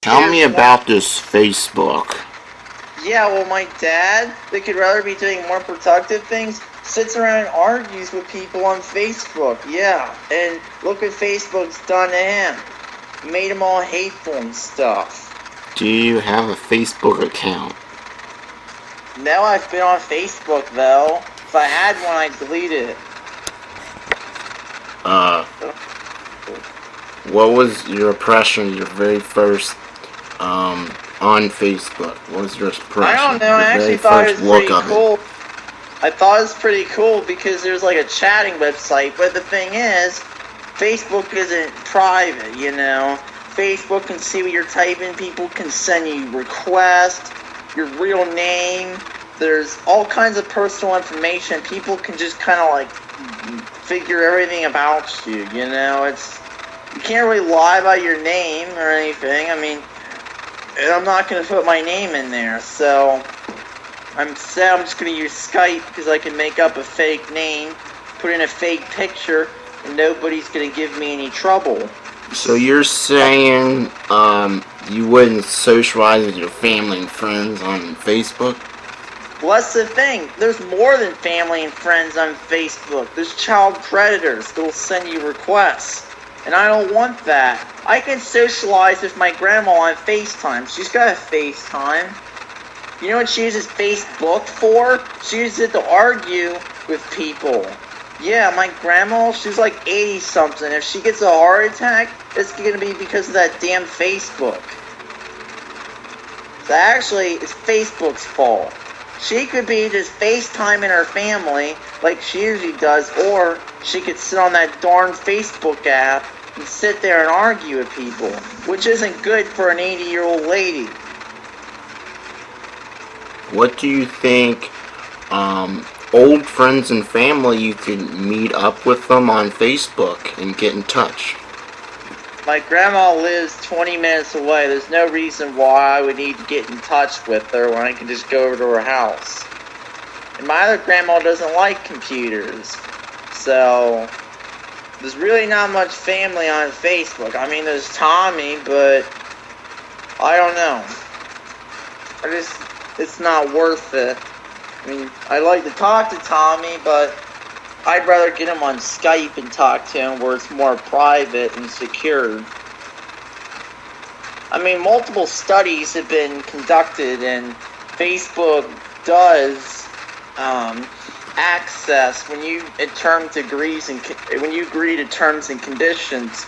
Tell me about this Facebook. Yeah, well, my dad, that could rather be doing more productive things, sits around and argues with people on Facebook. Yeah, and look what Facebook's done to him. Made him all hateful and stuff. Do you have a Facebook account? Now I've been on Facebook, though. If I had one, I'd delete it. What was your impression, your very first, on Facebook? What was your impression? I don't know, I actually thought it was pretty cool. I thought it was pretty cool because there's like a chatting website, but the thing is, Facebook isn't private, you know? Facebook can see what you're typing, people can send you requests, your real name, there's all kinds of personal information, people can just kind of like figure everything about you, you know? You can't really lie about your name or anything, I mean, I'm not going to put my name in there, so I'm just going to use Skype because I can make up a fake name, put in a fake picture, and nobody's going to give me any trouble. So you're saying you wouldn't socialize with your family and friends on Facebook? Well, that's the thing. There's more than family and friends on Facebook. There's child predators that will send you requests. And I don't want that. I can socialize with my grandma on FaceTime. She's got a FaceTime. You know what she uses Facebook for? She uses it to argue with people. Yeah, my grandma, she's like 80-something. If she gets a heart attack, it's going to be because of that damn Facebook. So actually, it's Facebook's fault. She could be just FaceTiming her family like she usually does, or she could sit on that darn Facebook app and sit there and argue with people, which isn't good for an 80-year-old lady. What do you think, old friends and family, you could meet up with them on Facebook and get in touch? My grandma lives 20 minutes away. There's no reason why I would need to get in touch with her when I can just go over to her house. And my other grandma doesn't like computers. So, there's really not much family on Facebook. I mean, there's Tommy, but I don't know. It's not worth it. I mean, I like to talk to Tommy, but I'd rather get him on Skype and talk to him where it's more private and secured. I mean, multiple studies have been conducted, and Facebook does access when you agree to terms and conditions.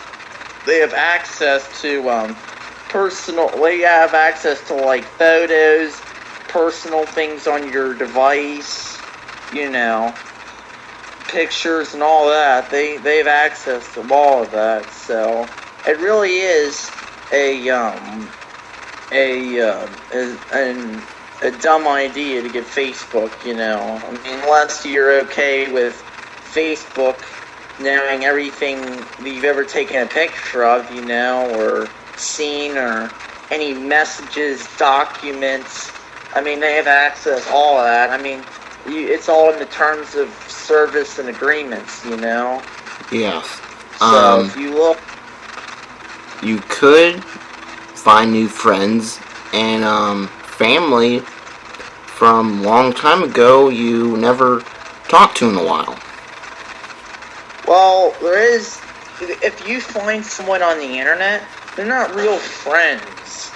They have access to They have access to like photos, personal things on your device, you know, pictures and all that. They have access to all of that. So it really is a dumb idea to get Facebook, you know. I mean, unless you're okay with Facebook knowing everything that you've ever taken a picture of, you know, or seen, or any messages, documents. I mean, they have access to all of that. I mean, it's all in the terms of service and agreements, you know? Yes. So if you look... You could find new friends and family from long time ago you never talked to in a while. Well, there is... If you find someone on the internet, they're not real friends.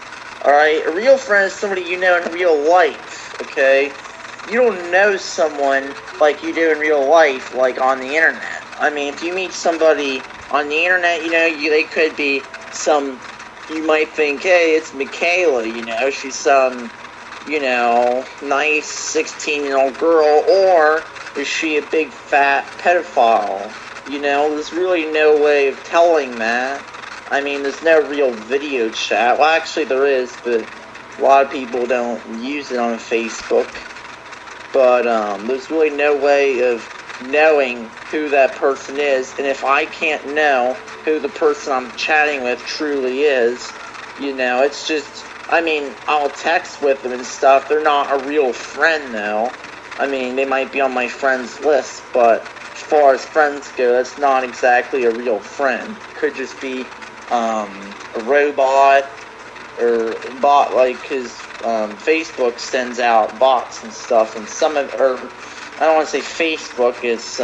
Alright? A real friend is somebody you know in real life, okay? You don't know someone like you do in real life, like on the internet. I mean, if you meet somebody on the internet, you know, they could be you might think, hey, it's Michaela, you know, she's some, you know, nice 16-year-old girl, or is she a big fat pedophile? You know, there's really no way of telling that. I mean, there's no real video chat. Well, actually there is, but a lot of people don't use it on Facebook. But there's really no way of knowing who that person is, and if I can't know who the person I'm chatting with truly is, you know, it's just, I mean, I'll text with them and stuff. They're not a real friend, though. I mean, they might be on my friends list, but as far as friends go, that's not exactly a real friend. Could just be a robot, or bot, like, because Facebook sends out bots and stuff, and some of, or I don't want to say Facebook, it's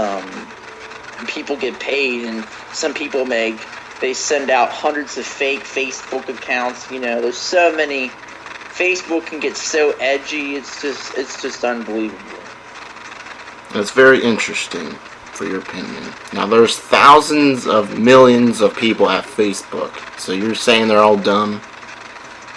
people get paid, and some people they send out hundreds of fake Facebook accounts. There's so many. Facebook can get so edgy. It's just unbelievable. That's very interesting for your opinion. Now, there's thousands of millions of people have Facebook, so you're saying they're all dumb?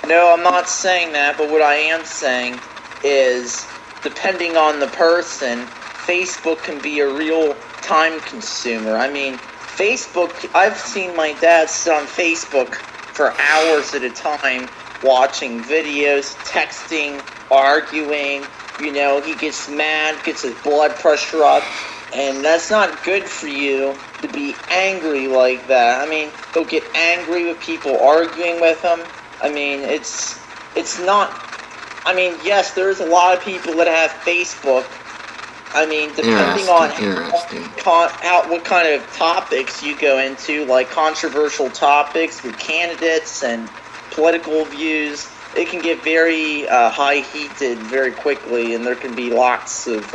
No, I'm not saying that, but what I am saying is, depending on the person, Facebook can be a real time consumer. I mean, Facebook, I've seen my dad sit on Facebook for hours at a time, watching videos, texting, arguing. He gets mad, gets his blood pressure up, and that's not good for you to be angry like that. I mean, he'll get angry with people arguing with him. I mean, it's not. I mean, yes, there's a lot of people that have Facebook. I mean, depending on what kind of topics you go into, like controversial topics with candidates and political views, it can get very high-heated very quickly, and there can be lots of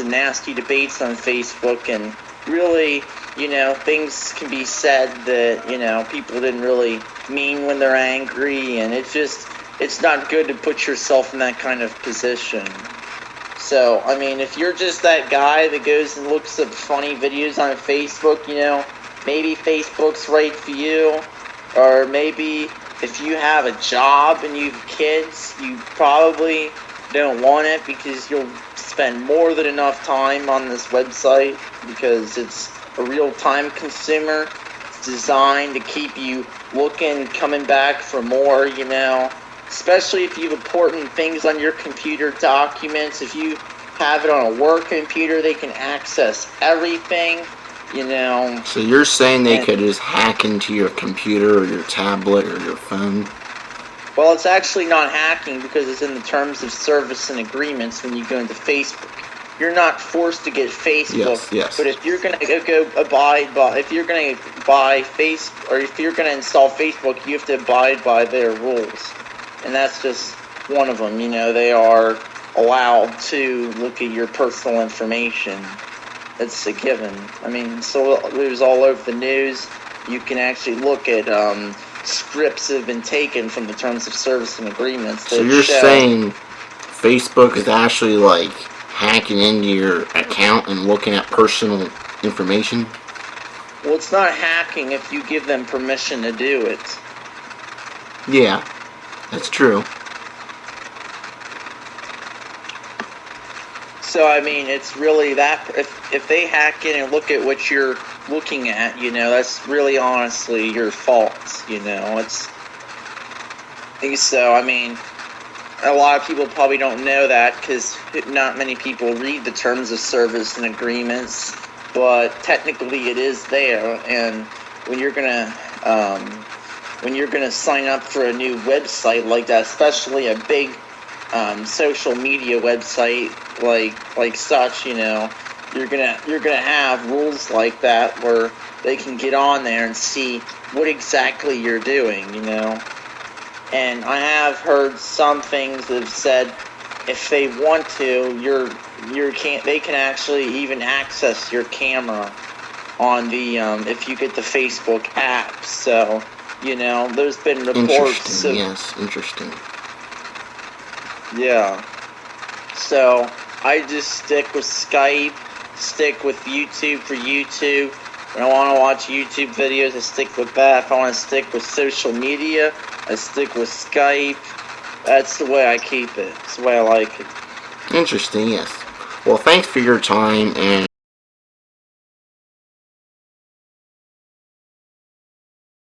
nasty debates on Facebook, and really, things can be said that, people didn't really mean when they're angry, and it's not good to put yourself in that kind of position. So, I mean, if you're just that guy that goes and looks up funny videos on Facebook, maybe Facebook's right for you, or maybe if you have a job and you have kids, you probably don't want it because you'll spend more than enough time on this website because it's a real time consumer. It's designed to keep you looking, coming back for more, especially if you have important things on your computer, documents. If you have it on a work computer, they can access everything, So you're saying they could just hack into your computer or your tablet or your phone? Well, it's actually not hacking because it's in the terms of service and agreements when you go into Facebook. You're not forced to get Facebook. Yes. But if you're gonna if you're gonna buy or if you're gonna install Facebook, you have to abide by their rules, and that's just one of them. They are allowed to look at your personal information. It's a given. I mean, so it was all over the news. You can actually look at scripts that have been taken from the terms of service and agreements. So you're saying Facebook is actually like hacking into your account and looking at personal information? Well, it's not hacking if you give them permission to do it. Yeah, that's true. So, I mean, it's really that, if they hack in and look at what you're looking at, that's really honestly your fault, So, I mean, a lot of people probably don't know that because not many people read the terms of service and agreements, but technically it is there, and when you're gonna sign up for a new website like that, especially a big social media website like such, you're gonna have rules like that where they can get on there and see what exactly you're doing, And I have heard some things that have said if they want to, they can actually even access your camera on the if you get the Facebook app. So, there's been reports. Interesting. Yeah. So I just stick with Skype, stick with YouTube for YouTube. When I want to watch YouTube videos, I stick with that. If I want to stick with social media, I stick with Skype. That's the way I keep it. That's the way I like it. Interesting, yes. Well, thanks for your time, and